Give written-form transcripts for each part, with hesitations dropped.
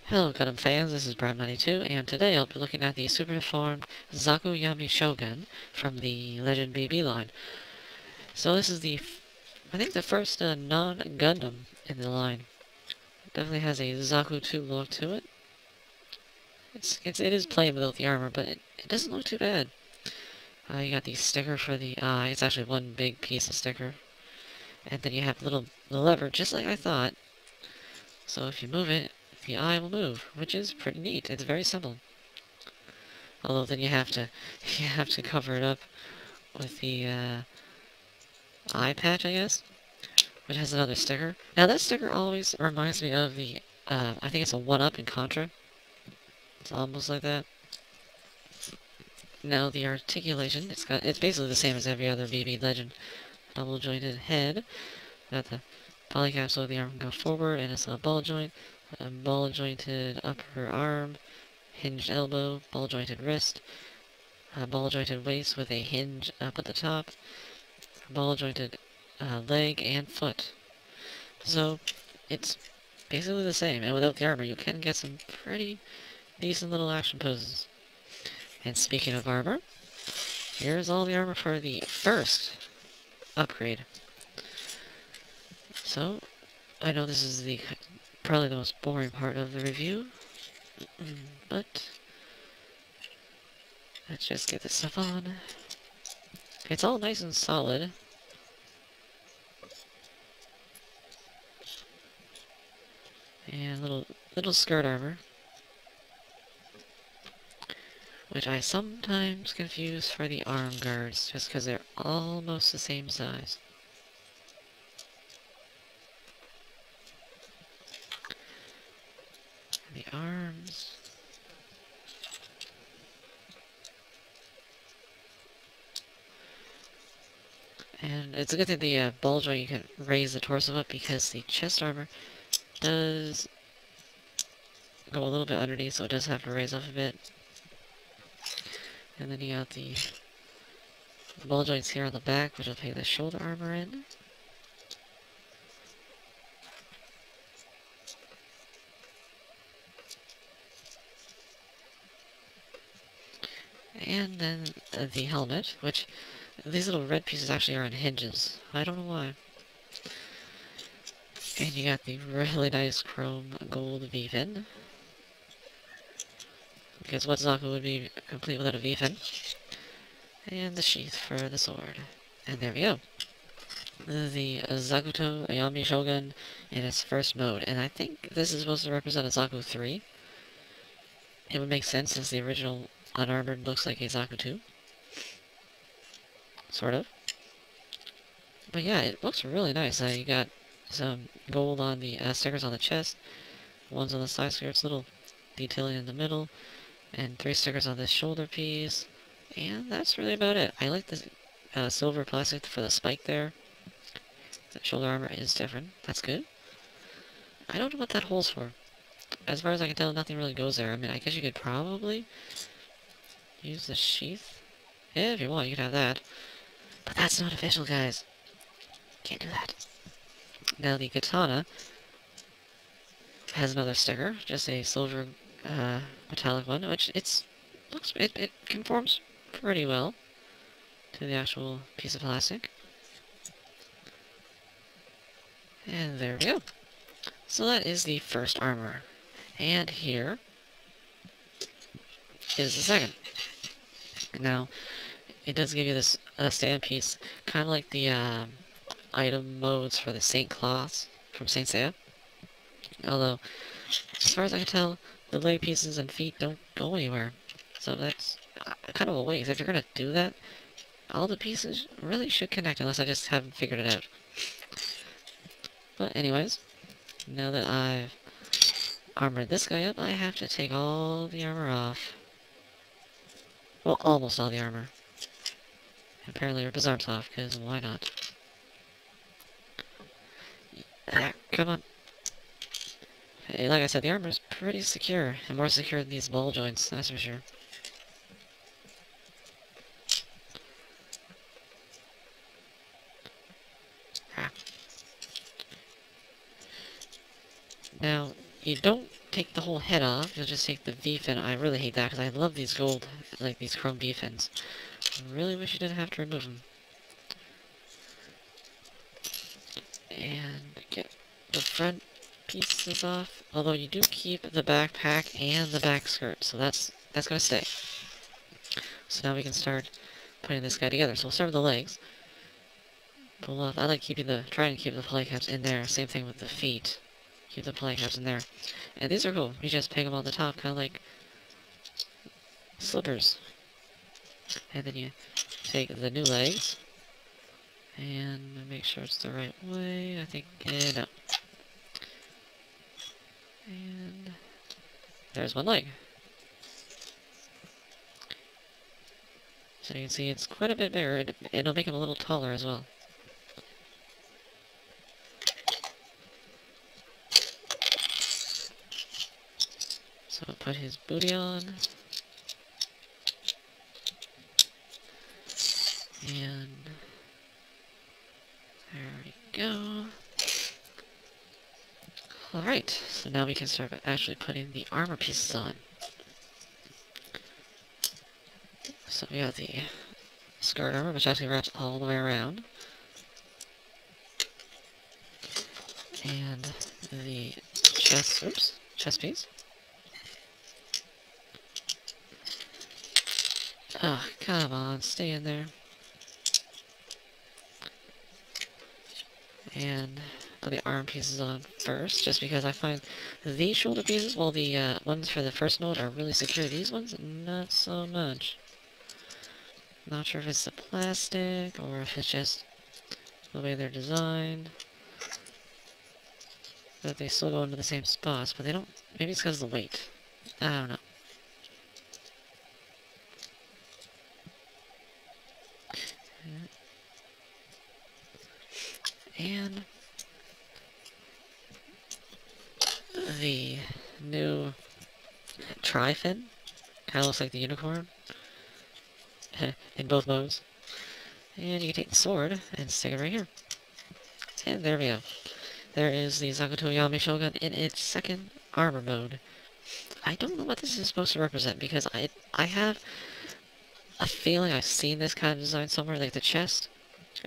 Hello Gundam fans, this is Brown92, and today I'll be looking at the super deformed Yami Syougun from the Legend BB line. So this is I think the first non-Gundam in the line. It definitely has a Zakuto look to it. It is plain without the armor, but it doesn't look too bad. You got the sticker for the eye. It's actually one big piece of sticker. And then you have the lever, just like I thought. So if you move it, the eye will move, which is pretty neat. It's very simple. Although then you have to cover it up with the eye patch, I guess, which has another sticker. Now that sticker always reminds me of the I think it's a 1-up in Contra. It's almost like that. Now the articulation, it's basically the same as every other BB Legend. Double jointed head. Got the polycap so the arm can go forward, and it's a ball joint. A ball jointed upper arm, hinged elbow, ball jointed wrist, a ball jointed waist with a hinge up at the top, a ball jointed leg and foot. So it's basically the same, and without the armor you can get some pretty decent little action poses. And speaking of armor, here's all the armor for the first upgrade. So, I know this is probably the most boring part of the review, but let's just get this stuff on. It's all nice and solid. And little skirt armor, which I sometimes confuse for the arm guards, just because they're almost the same size. The arms. And it's a good thing the ball joint, you can raise the torso up, because the chest armor does go a little bit underneath, so it does have to raise up a bit. And then you got the ball joints here on the back, which will take the shoulder armor in. And then the helmet, which these little red pieces actually are on hinges. I don't know why. And you got the really nice chrome gold V-fin. Because what Zaku would be complete without a V-fin. And the sheath for the sword. And there we go. The Zakuto Yami Shogun in its first mode. And I think this is supposed to represent a Zaku 3. It would make sense since the original unarmored looks like a Zaku 2. Sort of. But yeah, it looks really nice. You got some gold on the stickers on the chest, ones on the side skirts, little detailing in the middle, and 3 stickers on this shoulder piece. And that's really about it. I like the silver plastic for the spike there. The shoulder armor is different. That's good. I don't know what that hole's for. As far as I can tell, nothing really goes there. I mean, I guess you could probably use the sheath. Yeah, if you want, you could have that. But that's not official, guys. Can't do that. Now, the katana has another sticker, just a silver metallic one, which it conforms pretty well to the actual piece of plastic. And there we go. So that is the first armor. And here is the second. Now, it does give you this stand piece, kind of like the item modes for the Saint Claws from Saint Seiya. Although, as far as I can tell, the leg pieces and feet don't go anywhere. So that's kind of a waste. If you're going to do that, all the pieces really should connect, unless I just haven't figured it out. But anyways, now that I've armored this guy up, I have to take all the armor off. Well, almost all the armor. Apparently rip his arms off, because why not? Yeah, come on. Hey, like I said, the armor is pretty secure, and more secure than these ball joints, that's for sure. Now, you don't take the whole head off. You'll just take the V-fin. I really hate that because I love these gold, like these chrome V-fins. I really wish you didn't have to remove them. And get the front pieces off. Although you do keep the backpack and the back skirt, so that's gonna stay. So now we can start putting this guy together. So we'll start with the legs. Pull off. I like trying to keep the play caps in there. Same thing with the feet. Keep the play caps in there. And these are cool. You just peg them on the top, kind of like slippers. And then you take the new legs and make sure it's the right way. I think, no. And there's one leg. So you can see it's quite a bit bigger. It'll make him a little taller as well. So put his booty on. And there we go. Alright, so now we can start actually putting the armor pieces on. So we got the skirt armor, which actually wraps all the way around. And the chest piece. Oh, come on, stay in there. And put the arm pieces on first, just because I find these shoulder pieces, well, the ones for the first mode are really secure. These ones, not so much. Not sure if it's the plastic, or if it's just the way they're designed. That they still go into the same spots, but they don't. Maybe it's because of the weight. I don't know. And the new tri-fin kind of looks like the unicorn in both modes. And you can take the sword and stick it right here. And there we go. There is the Zakuto Yami Shogun in its second armor mode. I don't know what this is supposed to represent, because I have a feeling I've seen this kind of design somewhere, like the chest,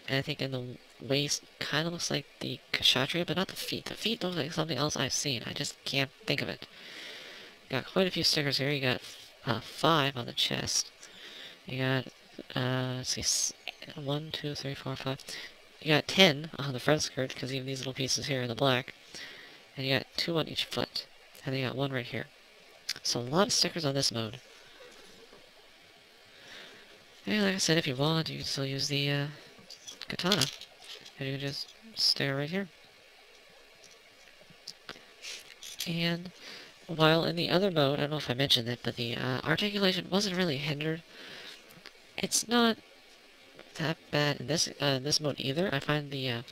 and I think in the waist kind of looks like the Kshatriya, but not the feet. The feet look like something else I've seen. I just can't think of it. Got quite a few stickers here. You got 5 on the chest. You got, let's see, 1, 2, 3, 4, 5. You got 10 on the front skirt, because even these little pieces here are the black. And you got 2 on each foot. And then you got 1 right here. So a lot of stickers on this mode. And like I said, if you want, you can still use the katana. And you can just stare right here. And while in the other mode, I don't know if I mentioned it, but the articulation wasn't really hindered. It's not that bad in this mode either. I find the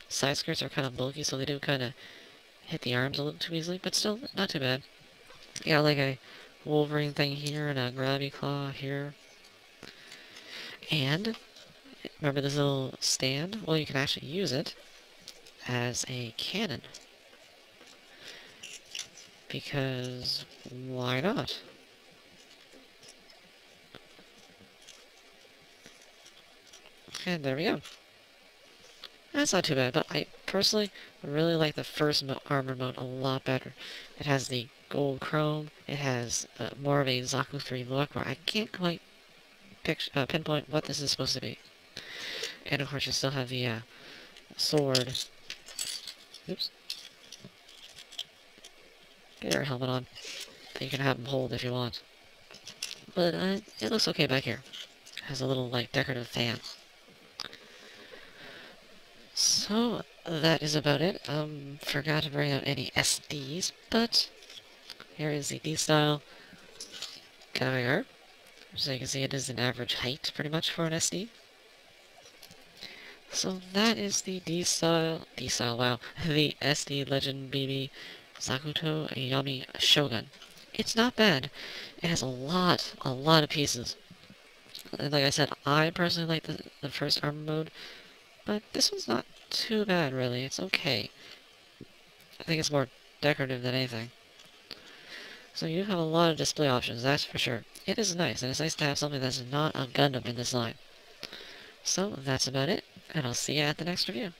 side skirts are kind of bulky, so they do kind of hit the arms a little too easily, but still not too bad. You got like a Wolverine thing here and a grabby claw here. And remember this little stand? Well, you can actually use it as a cannon. Because why not? And there we go. That's not too bad, but I personally really like the first armor mode a lot better. It has the gold chrome, it has more of a Zaku 3 look, where I can't quite pinpoint what this is supposed to be. And of course you still have the sword. Oops. Get your helmet on. You can have them hold if you want. But it looks okay back here. It has a little, like, decorative fan. So, that is about it. Forgot to bring out any SDs, but here is the D-style Gaigar. So you can see it is an average height, pretty much, for an SD. So that is the D-style, wow, the SD Legend BB Zakuto Yami Shogun. It's not bad. It has a lot of pieces. And like I said, I personally like the first armor mode, but this one's not too bad, really. It's okay. I think it's more decorative than anything. So you have a lot of display options, that's for sure. It is nice, and it's nice to have something that's not a Gundam in this line. So that's about it, and I'll see you at the next review.